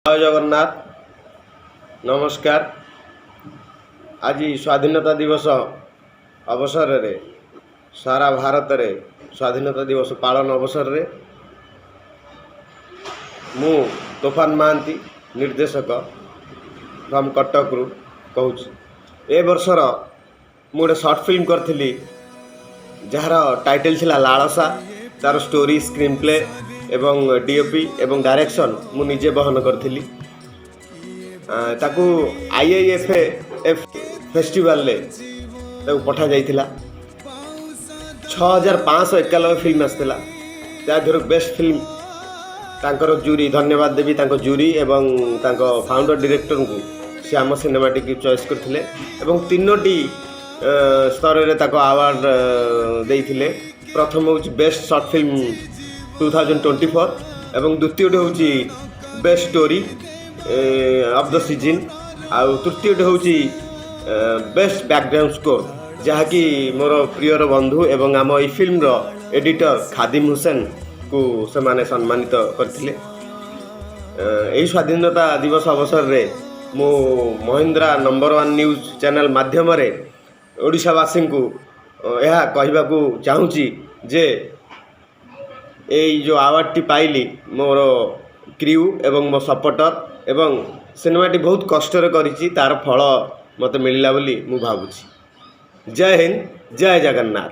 जय जगन्नाथ नमस्कार। आज स्वाधीनता दिवस अवसर रे सारा भारत रे स्वाधीनता दिवस पालन अवसर रे मु तूफान महांती निर्देशक फ्रॉम कटक रु कहूँ ए वर्षर मु गोटे शॉर्ट फिल्म करी जार टाइटल थिला लालसा। तार स्टोरी स्क्रीन प्ले एवं डीओपी एवं डायरेक्शन मु निजे बहन करी ताकू IIFF फेस्टिवल ले ताकू पठा जाइथिला। 6591 फिल्म आसला त्या बेस्ट फिल्म तांकर जूरी धन्यवाद देवी तांको जूरी एवं तांको फाउंडर डायरेक्टर को से आम सिनेमाटिक चॉइस करथिले एवं तीनोटी स्तर रे ताको अवार्ड देइथिले। प्रथम होची बेस्ट शॉर्ट फिल्म 2024 एवं द्वितीय होची best story of the season आउ तृतीय होची बेस्ट बैकग्राउंड स्कोर जहाँकि मोर प्रियर बंधु एवं आम ई फिल्म रो एडिटर खादिम हुसैन को से माने सम्मानित करथिले। एही स्वाधीनता दिवस अवसर रे मो महिंद्रा नंबर 1 न्यूज चैनल माध्यम रे ओडिशावासी को यह कहवाकू चाहूँगी जे जो अवार्ड पाइली मोर क्रू एवं मो सपोर्टर एवं सिनेमाटी बहुत कष्ट करी तार फल मत मिलला बोली मु भावुची। जय हिंद जय जगन्नाथ।